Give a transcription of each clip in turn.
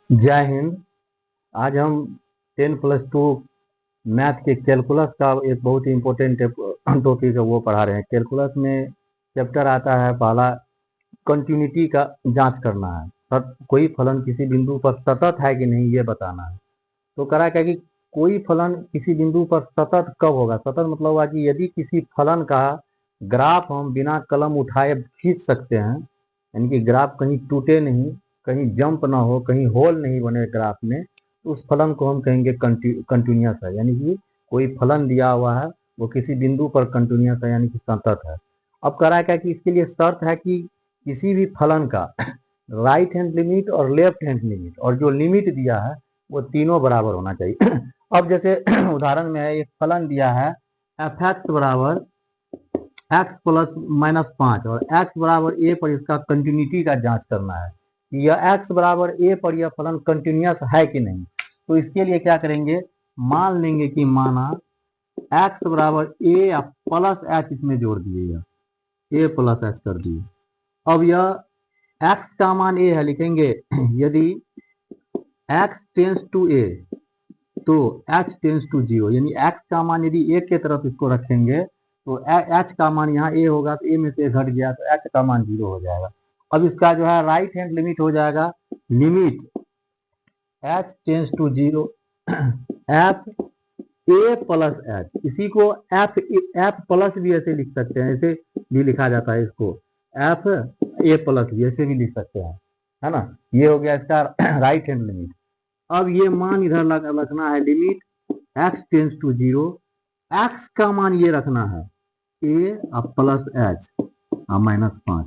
जय हिंद। आज हम 10+2 मैथ के कैलकुलस का एक बहुत ही इम्पोर्टेंट टॉपिक है वो पढ़ा रहे हैं। कैलकुलस में चैप्टर आता है पहला, कंटिन्यूटी का जांच करना है। कोई फलन किसी बिंदु पर सतत है कि नहीं ये बताना है। तो करा क्या कि कोई फलन किसी बिंदु पर सतत कब होगा। सतत मतलब हुआ कि यदि किसी फलन का ग्राफ हम बिना कलम उठाए खींच सकते हैं, यानी कि ग्राफ कहीं टूटे नहीं, कहीं जंप ना हो, कहीं होल नहीं बने ग्राफ में, तो उस फलन को हम कहेंगे कंटिन्यूअस है। यानी कि कोई फलन दिया हुआ है वो किसी बिंदु पर कंटिन्यूअस है, यानी कि सतत है। अब करा क्या कि इसके लिए शर्त है कि किसी भी फलन का राइट हैंड लिमिट और लेफ्ट हैंड लिमिट और जो लिमिट दिया है वो तीनों बराबर होना चाहिए। अब जैसे उदाहरण में है, एक फलन दिया है एफ एक्स बराबर एक्स प्लस -5 और एक्स बराबर ए पर इसका कंटिन्यूटी का जांच करना है कि यह एक्स बराबर ए पर यह फलन कंटिन्यूअस है कि नहीं। तो इसके लिए क्या करेंगे, मान लेंगे कि माना एक्स बराबर ए प्लस एच इसमें जोड़ दिए, ए प्लस एच कर दिए। अब यह एक्स का मान ए है, लिखेंगे यदि एक्स टेंस टू ए तो एच टेंस टू 0, यानी एक्स का मान यदि ए के तरफ इसको रखेंगे तो एच का मान यहाँ ए होगा तो ए में से घट गया तो एच का मान 0 हो जाएगा। अब इसका जो है राइट हैंड लिमिट हो जाएगा, limit H tends to 0 F A plus H. इसी को एफ प्लस भी ऐसे लिख सकते हैं, ऐसे भी लिखा जाता है इसको, एफ ए प्लस भी ऐसे भी लिख सकते हैं, है ना। ये हो गया इसका राइट हैंड लिमिट। अब ये मान इधर रखना है, limit x tends to 0, x का मान ये रखना है a plus H -5।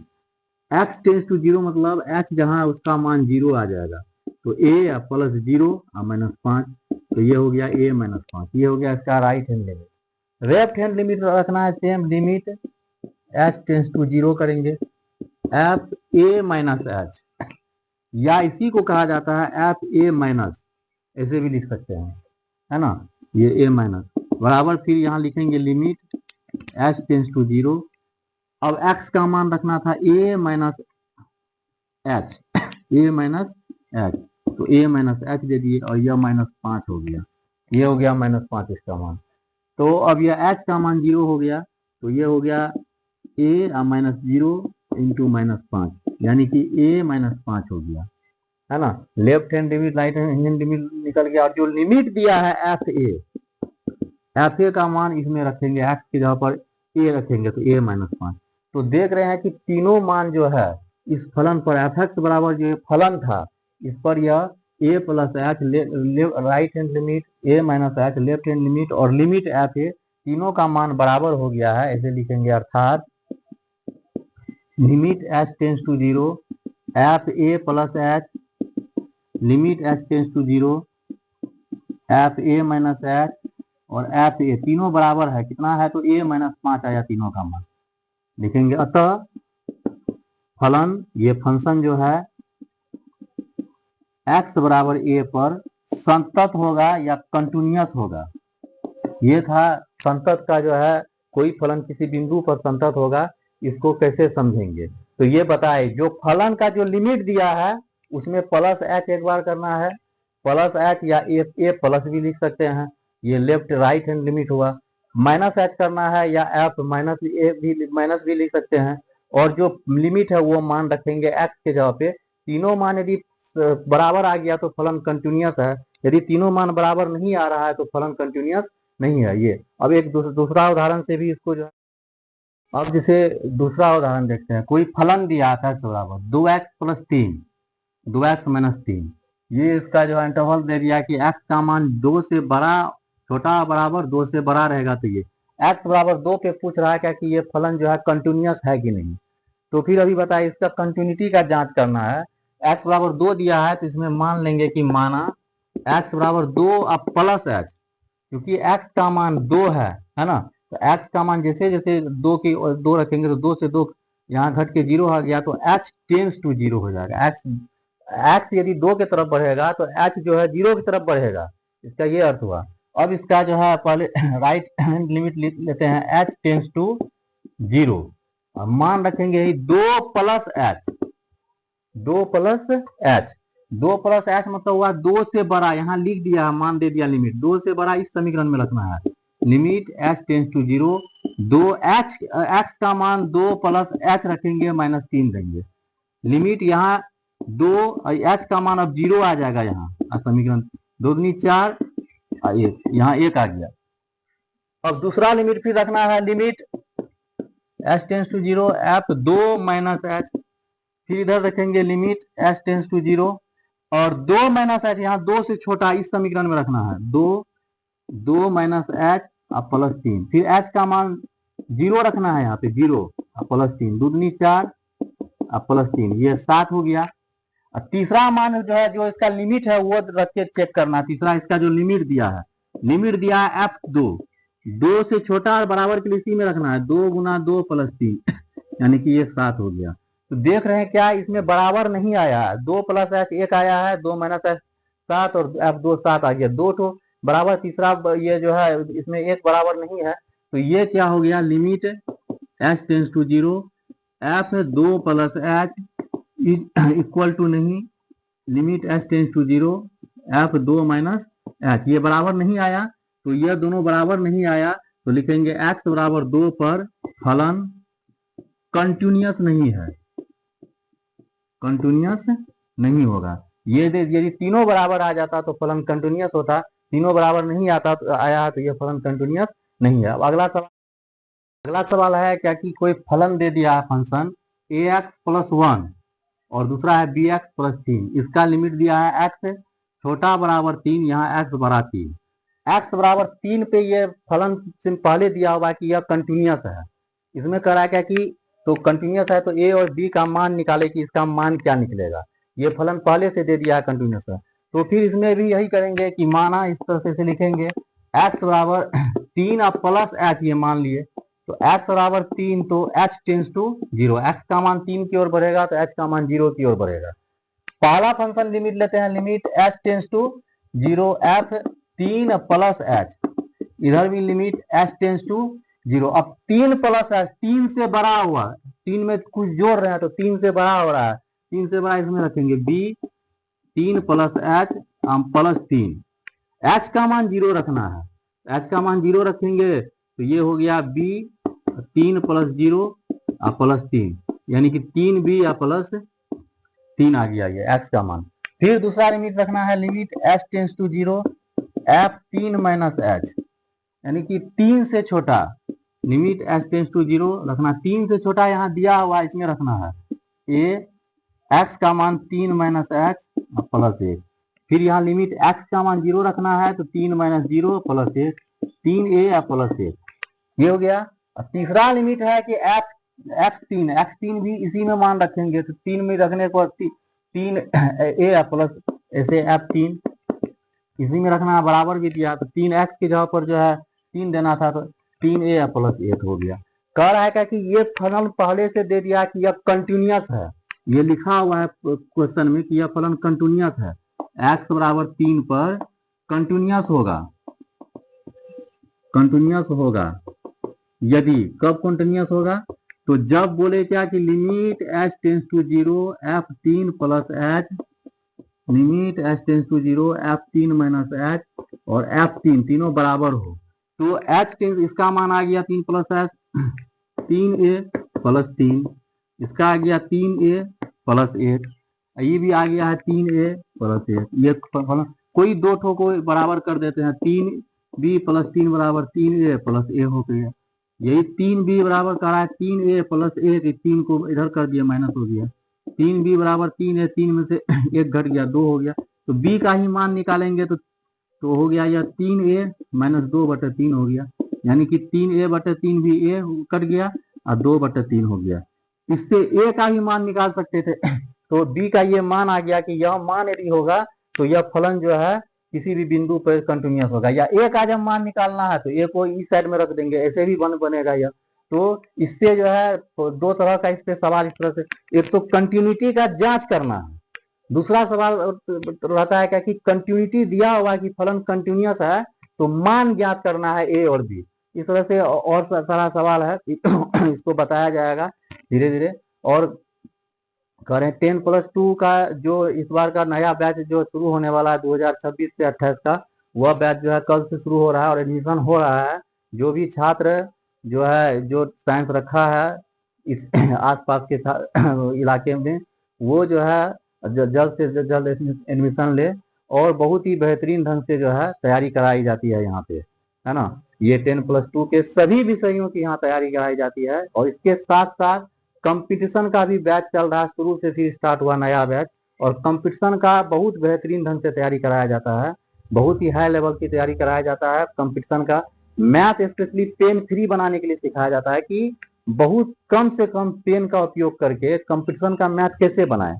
x tends to 0 मतलब h जहां उसका मान 0 आ जाएगा तो a प्लस 0 -5, तो ये हो गया a -5। ये हो गया इसका right hand limit. Left hand limit रखना है same, limit h tends to 0 करेंगे एफ ए माइनस एच, या इसी को कहा जाता है एफ ए माइनस, ऐसे भी लिख सकते हैं, है ना। ये ए माइनस बराबर फिर यहाँ लिखेंगे लिमिट एच टेंस टू 0। अब एक्स का मान रखना था ए माइनस एच, ए माइनस एच, तो ए माइनस एच दे दिए और यह -5 हो गया। ये हो गया -5 इसका मान। तो अब यह एच का मान 0 हो गया तो ये हो गया ए -0 इंटू -5, यानी कि ए -5 हो गया, है ना। Left hand limit right hand limit निकल गया। और जो लिमिट दिया है एफ ए का मान इसमें रखेंगे, एक्स की जगह पर ए रखेंगे तो ए -5। तो देख रहे हैं कि तीनों मान जो है इस फलन पर एफ एक्स बराबर जो फलन था इस पर यह a plus h, right hand limit a minus h, left hand limit और लिमिट एफ ए, तीनों का मान बराबर हो गया है, ऐसे लिखेंगे। अर्थात limit H tends to 0 F A plus H, limit H tends to 0 F A minus H और एफ ए, तीनों बराबर है, कितना है तो ए -5 आया तीनों का मान, लिखेंगे। अतः फलन ये फंक्शन जो है x बराबर a पर संतत होगा या कंटिन्यूअस होगा। ये था संतत का जो है, कोई फलन किसी बिंदु पर संतत होगा, इसको कैसे समझेंगे। तो ये बताए जो फलन का जो लिमिट दिया है उसमें प्लस एच एक बार करना है, प्लस एच या ए प्लस भी लिख सकते हैं, ये लेफ्ट राइट हैंड लिमिट हुआ। माइनस एच करना है या एफ माइनस भी लिख सकते हैं। और जो लिमिट है वो मान रखेंगे एक्स के जगह पे। तीनों मान यदि बराबर आ गया तो फलन कंटिन्यूअस है, यदि तीनों मान बराबर नहीं आ रहा है तो फलन कंटिन्यूअस नहीं है। ये अब एक दूसरा उदाहरण से भी इसको जो है, अब जैसे दूसरा उदाहरण देखते हैं। कोई फलन दिया था बराबर 2x प्लस 3, 2x माइनस 3, ये इसका जो है इंटरवल दे दिया कि x का मान 2 से बड़ा, छोटा बराबर 2 से बड़ा रहेगा, तो ये x बराबर 2 पे पूछ रहा है क्या कि ये फलन जो है कंटिन्यूअस है कि नहीं। तो फिर अभी बताइए इसका कंटिन्यूटी का जांच करना है। x बराबर 2 दिया है तो इसमें मान लेंगे कि माना x बराबर 2 अब प्लस एच, क्योंकि x का मान 2 है ना। तो x का मान जैसे जैसे 2 की 2 रखेंगे तो 2 से 2 यहाँ घट के 0 आ गया तो h टेंस टू 0 हो जाएगा। x यदि 2 की तरफ बढ़ेगा तो h जो है 0 की तरफ बढ़ेगा, इसका ये अर्थ हुआ। अब इसका जो है पहले राइट हैंड लिमिट लेते हैं, h टेंस टू 0, मान रखेंगे 2 plus H, 2 plus H, 2 plus H मतलब हुआ 2 से बड़ा, यहाँ लिख दिया मान दे दिया लिमिट 2 से बड़ा इस समीकरण में रखना है। Limit H tends to 0, 2 H X का मान 2 प्लस एच रखेंगे -3 देंगे। लिमिट यहाँ 2 एच का मान अब 0 आ जाएगा, यहाँ समीकरण 2 दूनी 4 1, यहाँ 1 आ गया। अब दूसरा लिमिट फिर रखना है, limit H tends to 0 F 2 minus H, फिर इधर रखेंगे लिमिट एच टेंस टू 0 और 2 माइनस एच, यहाँ 2 से छोटा इस समीकरण में रखना है, 2 माइनस एच अब +3, फिर एच का मान 0 रखना है यहाँ पे 0 अब +3, 2 दूनी 4 अब +3, ये 7 हो गया। और तीसरा मान जो है, जो इसका लिमिट है वो रख के चेक करना। तीसरा इसका जो लिमिट दिया है, लिमिट दिया है f2, 2 से छोटा और बराबर के लिए इसी में रखना है, 2 गुना 2 +3 यानी कि ये 7 हो गया। तो देख रहे हैं क्या इसमें बराबर नहीं आया है, 2 प्लस एच 1 आया है, 2 माइनस एच 7 और f2 7 आ गया, 2 तो बराबर, तीसरा ये जो है इसमें 1 बराबर नहीं है। तो ये क्या हो गया, limit H tends to 0 F 2 plus h is equal to नहीं, limit H tends to 0 F 2 minus h, ये बराबर नहीं आया। तो ये दोनों बराबर नहीं आया तो लिखेंगे x बराबर 2 पर फलन कंटिन्यूअस नहीं है, कंटिन्यूअस नहीं होगा। ये यदि तीनों बराबर आ जाता तो फलन कंटिन्यूअस होता, तीनों बराबर नहीं आता तो आया तो ये फलन कंटिन्यूअस नहीं है। अब अगला सवाल है क्या कि कोई फलन दे दिया है फंक्शन ax+1 और दूसरा है bx+3, इसका लिमिट दिया है x छोटा बराबर 3, यहाँ x बड़ा 3, x बराबर 3 पे ये फलन से पहले दिया हुआ कि यह कंटिन्यूअस है। इसमें कह रहा है क्या कि तो कंटिन्यूअस है तो a और b का मान निकाले कि इसका मान क्या निकलेगा। ये फलन पहले से दे दिया है कंटिन्यूअस है, तो फिर इसमें भी यही करेंगे कि माना इस तरह से लिखेंगे x बराबर 3 अब प्लस h, ये मान लिए तो x बराबर 3 तो h टेंस टू 0, x का मान 3 की ओर बढ़ेगा तो h का मान 0 की ओर बढ़ेगा। पहला फंक्शन लिमिट लेते हैं, limit h tends to 0 f 3 plus h, इधर भी लिमिट h टेंस टू 0, अब 3 प्लस h 3 से बड़ा हुआ, 3 में कुछ जोड़ रहे हैं तो 3 से बड़ा हो रहा है, 3 से बड़ा इसमें रखेंगे b 3 प्लस h +3, h का मान 0 रखना है, h का मान 0 रखेंगे तो ये हो गया b 3 + 0 +3 यानी कि 3b +3 आ गया ये x का मान। फिर दूसरा लिमिट रखना है, limit h tends to 0 f 3 minus h यानी कि 3 से छोटा, लिमिट h टेंस टू 0 रखना, 3 से छोटा यहाँ दिया हुआ इसमें रखना है a x का मान 3 माइनस h +1, फिर यहाँ लिमिट x का मान 0 रखना है तो 3 माइनस 0 +1 3a +1, ये हो गया। तीसरा लिमिट है कि x3 भी इसी में मान रखेंगे तो 3 में रखने को 3 a प्लस ऐसे f3 इसी में रखना है, बराबर भी दिया तो 3x की जगह पर जो है 3 देना था तो 3a +1 हो गया। कह रहा है क्या कि ये फलन पहले से दे दिया कि यह कंटिन्यूअस है, ये लिखा हुआ है क्वेश्चन में कि यह फलन कंटिन्यूअस है, x बराबर 3 पर कंटिन्यूअस होगा, कंटिन्यूअस होगा। यदि कब कंटिन्यूअस होगा तो जब बोले क्या कि limit h tends to 0 f 3 plus h, limit h tends to 0 f 3 minus h और f 3 तीनों बराबर हो तो h टेंस इसका मान आ गया 3 प्लस h 3a +3, इसका आ गया 3a +1, ये भी आ गया है 3a +1, ये कोई दो ठो को बराबर कर देते हैं, 3b + 3 बराबर 3a +a हो गया, यही 3b बराबर कर रहा है 3a +1, 3 को इधर कर दिया माइनस हो गया, 3b बराबर 3a, 3 में से 1 घट गया 2 हो गया, तो b का ही मान निकालेंगे तो हो गया यह 3a - 2/3 हो गया, यानी कि 3a/3 भी a कट गया और 2/3 हो गया। इससे a का भी मान निकाल सकते थे तो b का ये मान आ गया कि यह मान यदि होगा तो यह फलन जो है किसी भी बिंदु पर कंटिन्यूअस होगा, या a का जब मान निकालना है तो a को इस साइड में रख देंगे, ऐसे भी बनेगा यह। तो इससे जो है दो तरह का इस पे सवाल इस तरह से, एक तो कंटिन्यूटी का जांच करना है, दूसरा सवाल रहता है क्या कि कंटिन्यूटी दिया हुआ कि फलन कंटिन्यूअस है तो मान ज्ञात करना है a और b, इस तरह से और सारा सवाल है इसको बताया जाएगा धीरे धीरे। और कह रहे हैं 10+2 का जो इस बार का नया बैच जो शुरू होने वाला है 2026 से 28 का, वह बैच जो है कल से शुरू हो रहा है और एडमिशन हो रहा है। जो भी छात्र जो है जो साइंस रखा है इस आसपास के इलाके में, वो जो है जल्द से जल्द एडमिशन ले। और बहुत ही बेहतरीन ढंग से जो है तैयारी कराई जाती है यहाँ पे, है ना। ये 10+2 के सभी विषयों की यहाँ तैयारी कराई जाती है। और इसके साथ साथ कंपटीशन का भी बैच चल रहा है, शुरू से फिर स्टार्ट हुआ नया बैच। और कंपटीशन का बहुत बेहतरीन ढंग से तैयारी कराया जाता है, बहुत ही हाई लेवल की तैयारी कराया जाता है कंपटीशन का। मैथ स्पेशली पेन फ्री बनाने के लिए सिखाया जाता है कि बहुत कम से कम पेन का उपयोग करके कंपटीशन का मैथ कैसे बनाए।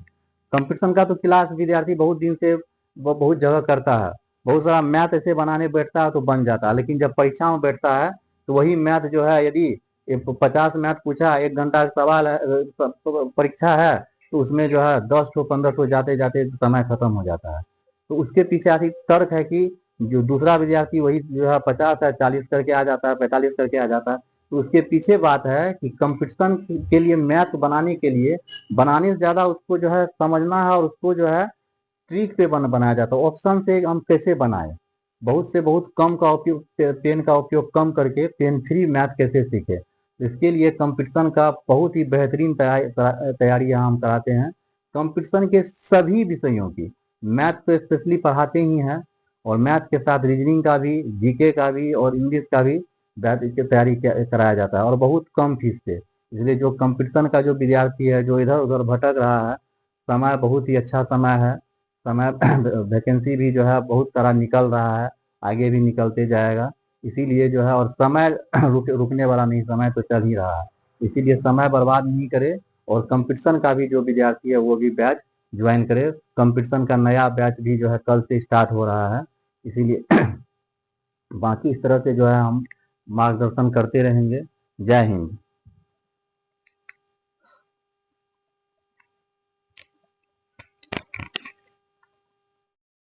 कंपटीशन का तो क्लास विद्यार्थी बहुत दिन से बहुत जगह करता है, बहुत सारा मैथ ऐसे बनाने बैठता है तो बन जाता है, लेकिन जब परीक्षा में बैठता है तो वही मैथ जो है, यदि 50 मैथ पूछा, 1 घंटा सवाल है, परीक्षा है, तो उसमें जो है 10 15 जाते जाते समय खत्म हो जाता है। तो उसके पीछे आखिर तर्क है कि जो दूसरा विद्यार्थी वही जो है 50 है 40 करके आ जाता है, 45 करके आ जाता है। तो उसके पीछे बात है कि कंपटीशन के लिए मैथ बनाने के लिए, बनाने से ज्यादा उसको जो है समझना है और उसको जो है ट्रिक पे बनाया जाता है, ऑप्शन से हम कैसे बनाए, बहुत से बहुत कम का उपयोग, पेन का उपयोग कम करके पेन फ्री मैथ कैसे सीखे। इसके लिए कंपटीशन का बहुत ही बेहतरीन तैयारी यहाँ हम कराते हैं। कंपटीशन के सभी विषयों की, मैथ तो स्पेशली पढ़ाते ही हैं, और मैथ के साथ रीजनिंग का भी, जीके का भी और इंग्लिश का भी तैयारी कराया जाता है, और बहुत कम फीस से। इसलिए जो कंपटीशन का जो विद्यार्थी है जो इधर उधर भटक रहा है, समय बहुत ही अच्छा समय है, समय वैकेंसी भी जो है बहुत सारा निकल रहा है, आगे भी निकलते जाएगा। इसीलिए जो है, और समय रुकने वाला नहीं, समय तो चल ही रहा है। इसीलिए समय बर्बाद नहीं करे, और कंपटीशन का भी जो विद्यार्थी है वो भी बैच ज्वाइन करे। कंपटीशन का नया बैच भी जो है कल से स्टार्ट हो रहा है। इसीलिए बाकी इस तरह से जो है हम मार्गदर्शन करते रहेंगे। जय हिंद।